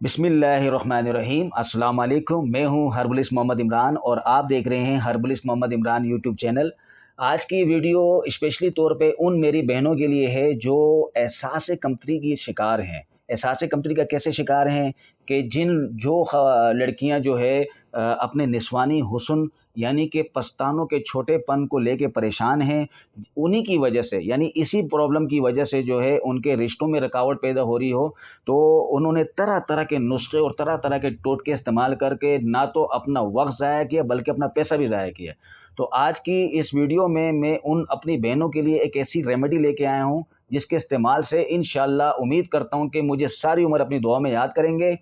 बिस्मिल्लाहिर्रहमानिर्रहीम। अस्सलाम वालेकुम। मैं हूं हर्बलिस्ट मोहम्मद इमरान और आप देख रहे हैं herbalist Mohammad Imran YouTube channel. आज की वीडियो स्पेशली तौर पे उन मेरी बहनों के लिए है जो एहसास कमतरी की शिकार हैं। एहसास कमतरी का कैसे शिकार हैं कि जो लड़कियां जो है अपने निस्वानी हुस्न यानी कि पस्तानों के छोटेपन को लेके परेशान हैं, उन्हीं की वजह से यानी इसी प्रॉब्लम की वजह से जो है उनके रिश्तों में रुकावट पैदा हो रही हो, तो उन्होंने तरह तरह के नुस्खे और तरह तरह के टोटके इस्तेमाल करके ना तो अपना वक्त ज़ाया किया बल्कि अपना पैसा भी ज़ाया किया। तो आज की इस वीडियो में मैं उन अपनी बहनों के लिए एक ऐसी रेमेडी लेके आया हूँ जिसके इस्तेमाल से इंशाल्लाह उम्मीद करता हूँ कि मुझे सारी उम्र अपनी दुआ में याद करेंगे।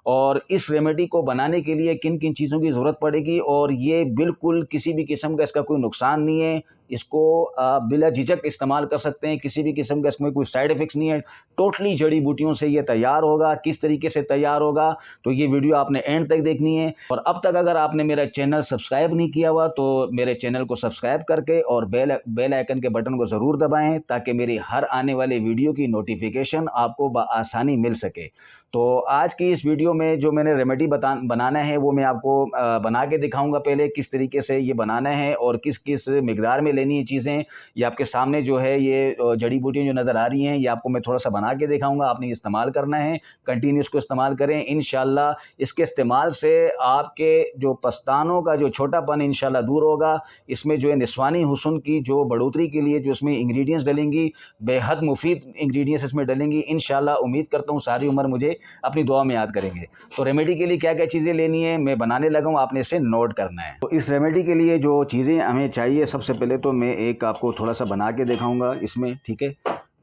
और इस रेमेडी को बनाने के लिए किन किन चीज़ों की ज़रूरत पड़ेगी, और ये बिल्कुल किसी भी किस्म का इसका कोई नुकसान नहीं है, इसको बिला झिझक इस्तेमाल कर सकते हैं, किसी भी किस्म का इसमें कोई साइड इफ़ेक्ट्स नहीं है। टोटली जड़ी बूटियों से ये तैयार होगा। किस तरीके से तैयार होगा तो ये वीडियो आपने एंड तक देखनी है। और अब तक अगर आपने मेरा चैनल सब्सक्राइब नहीं किया हुआ तो मेरे चैनल को सब्सक्राइब करके और बेल आइकन के बटन को ज़रूर दबाएँ ताकि मेरी हर आने वाले वीडियो की नोटिफिकेशन आपको बआसानी मिल सके। तो आज की इस वीडियो में जो मैंने रेमेडी बनाना है वो मैं आपको बना के दिखाऊंगा। पहले किस तरीके से ये बनाना है और किस किस मिकदार में लेनी है चीज़ें, ये आपके सामने जो है ये जड़ी बूटियाँ जो नज़र आ रही हैं ये आपको मैं थोड़ा सा बना के दिखाऊंगा। आपने इस्तेमाल करना है, कंटिन्यू इसको इस्तेमाल करें। इंशाल्लाह इसके इस्तेमाल से आपके जो पस्तानों का जो छोटापन इंशाल्लाह दूर होगा। इसमें जो है निस्वानी हुस्न की जो बढ़ोतरी के लिए जो इसमें इंग्रेडिएंट्स डलेंगी, बेहद मुफीद इंग्रेडिएंट्स इसमें डलेंगी। इंशाल्लाह उम्मीद करता हूँ सारी उम्र मुझे अपनी दुआ में याद करेंगे। तो रेमेडी के लिए क्या क्या चीज़ें लेनी है मैं बनाने लगा हूँ, आपने इसे नोट करना है। तो इस रेमेडी के लिए जो चीज़ें हमें चाहिए, सबसे पहले तो मैं एक आपको थोड़ा सा बना के दिखाऊंगा इसमें, ठीक है।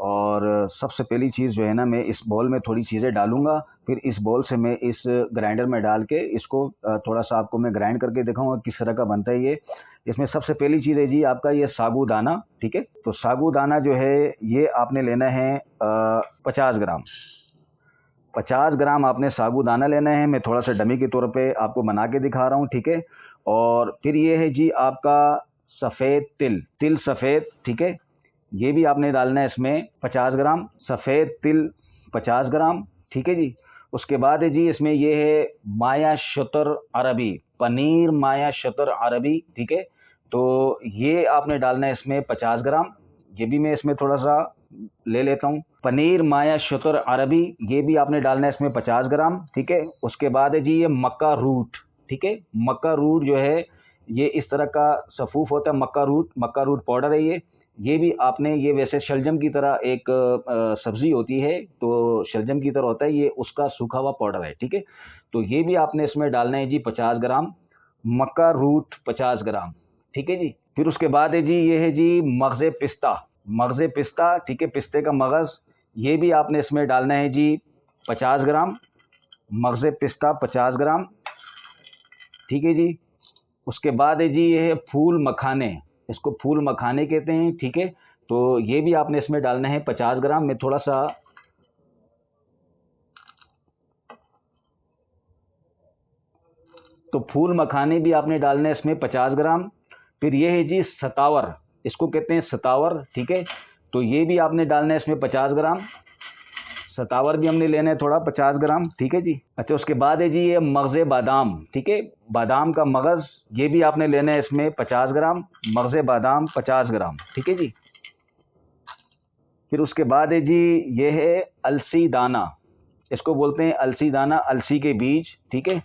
और सबसे पहली चीज़ जो है ना, मैं इस बॉल में थोड़ी चीज़ें डालूंगा, फिर इस बॉल से मैं इस ग्राइंडर में डाल के इसको थोड़ा सा आपको मैं ग्राइंड करके दिखाऊंगा किस तरह का बनता है ये। इसमें सबसे पहली चीज़ है जी आपका ये साबूदाना, ठीक है। तो साबूदाना जो है ये आपने लेना है 50 ग्राम। 50 ग्राम आपने साबूदाना लेना है। मैं थोड़ा सा डमी के तौर पे आपको बना के दिखा रहा हूँ, ठीक है। और फिर ये है जी आपका सफ़ेद तिल सफ़ेद, ठीक है। ये भी आपने डालना है इसमें 50 ग्राम सफ़ेद तिल, 50 ग्राम, ठीक है जी। उसके बाद है जी इसमें ये है माया शतर अरबी, पनीर माया शतर अरबी, ठीक है। तो ये आपने डालना है इसमें 50 ग्राम। ये भी मैं इसमें थोड़ा सा ले लेता हूँ। पनीर माया शतर अरबी ये भी आपने डालना है इसमें 50 ग्राम, ठीक है। उसके बाद है जी ये मक्का रूट, ठीक है। मक्का रूट जो है ये इस तरह का सफ़ूफ होता है, मक्का रूट पाउडर है ये भी आपने, ये वैसे शलजम की तरह एक सब्ज़ी होती है, तो शलजम की तरह होता है ये, उसका सूखा हुआ पाउडर है, ठीक है। तो ये भी आपने इसमें डालना है जी 50 ग्राम मक्का रूट, 50 ग्राम, ठीक है जी। फिर उसके बाद है जी ये है जी मगज़े पिस्ता, ठीक है, पिस्ते का मगज़, ये भी आपने इसमें डालना है जी 50 ग्राम, मगज़े पिस्ता 50 ग्राम, ठीक है जी। उसके बाद है जी ये है फूल मखाने, इसको फूल मखाने कहते हैं, ठीक है। तो ये भी आपने इसमें डालना है 50 ग्राम। मैं थोड़ा सा तो फूल मखाने भी आपने डालना है इसमें 50 ग्राम। फिर ये है जी सतावर, इसको कहते हैं सतावर, ठीक है। तो ये भी आपने डालना है इसमें 50 ग्राम। सतावर भी हमने लेना है थोड़ा 50 ग्राम, ठीक है जी। अच्छा, उसके बाद है जी ये मगज़े बादाम, ठीक है, बादाम का मगज़, ये भी आपने लेना है इसमें 50 ग्राम, मगज़े बादाम 50 ग्राम, ठीक है जी। फिर उसके बाद है जी ये है अलसी दाना, इसको बोलते हैं अलसी दाना, अलसी के बीज, ठीक है।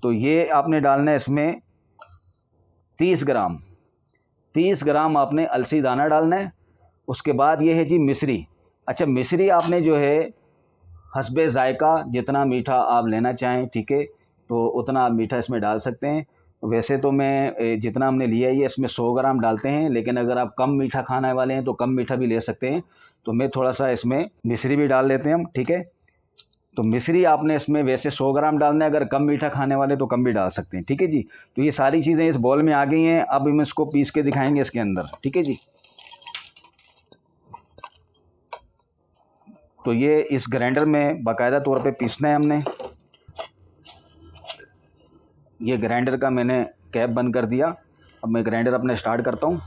तो ये आपने डालना है इसमें 30 ग्राम आपने अलसी दाना डालना है। उसके बाद ये है जी मिश्री। अच्छा, मिश्री आपने जो है हस्बे ज़ायका, जितना मीठा आप लेना चाहें, ठीक है, तो उतना आप मीठा इसमें डाल सकते हैं। वैसे तो मैं जितना हमने लिया है ये इसमें 100 ग्राम डालते हैं, लेकिन अगर आप कम मीठा खाने वाले हैं तो कम मीठा भी ले सकते हैं। तो मैं थोड़ा सा इसमें मिश्री भी डाल लेते हैं हम, ठीक है। तो मिश्री आपने इसमें वैसे 100 ग्राम डालना है, अगर कम मीठा खाने वाले तो कम भी डाल सकते हैं, ठीक है जी। तो ये सारी चीज़ें इस बॉल में आ गई हैं। अब हम इसको पीस के दिखाएंगे इसके अंदर, ठीक है जी। तो ये इस ग्राइंडर में बाकायदा तौर पे पीसना है हमने। ये ग्राइंडर का मैंने कैप बंद कर दिया। अब मैं ग्राइंडर अपने स्टार्ट करता हूँ।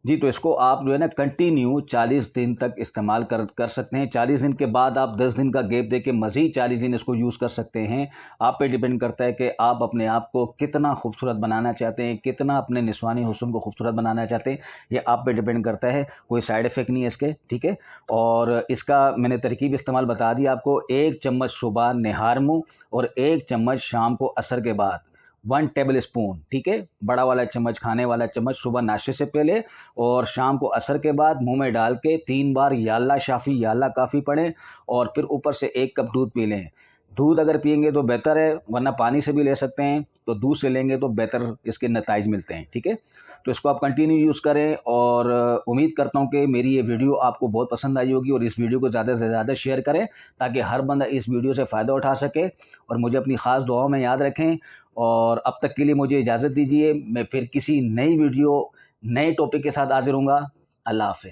जी, तो इसको आप जो है ना कंटिन्यू 40 दिन तक इस्तेमाल कर सकते हैं। 40 दिन के बाद आप 10 दिन का गैप देके मज़ीद 40 दिन इसको यूज़ कर सकते हैं। आप पे डिपेंड करता है कि आप अपने आप को कितना खूबसूरत बनाना चाहते हैं, कितना अपने निस्वानी हुस्न को खूबसूरत बनाना चाहते हैं, ये आप पे डिपेंड करता है। कोई साइड इफ़ेक्ट नहीं है इसके, ठीक है। और इसका मैंने तरकीब इस्तेमाल बता दी आपको। 1 चम्मच सुबह निहार मुँह और 1 चम्मच शाम को असर के बाद, 1 टेबल स्पून, ठीक है, बड़ा वाला चम्मच, खाने वाला चम्मच सुबह नाश्ते से पहले और शाम को असर के बाद मुंह में डाल के 3 बार या अल्लाह शाफ़ी या अल्लाह काफ़ी पढ़ें और फिर ऊपर से 1 कप दूध पी लें। दूध अगर पिएंगे तो बेहतर है, वरना पानी से भी ले सकते हैं, तो दूध से लेंगे तो बेहतर इसके नताइज मिलते हैं, ठीक है। तो इसको आप कंटिन्यू यूज़ करें और उम्मीद करता हूँ कि मेरी ये वीडियो आपको बहुत पसंद आई होगी और इस वीडियो को ज़्यादा से ज़्यादा शेयर करें ताकि हर बंदा इस वीडियो से फ़ायदा उठा सके और मुझे अपनी ख़ास दुआओं में याद रखें। और अब तक के लिए मुझे इजाज़त दीजिए, मैं फिर किसी नई वीडियो, नए टॉपिक के साथ हाज़िर होऊँगा। अल्लाह हाफ़िज़।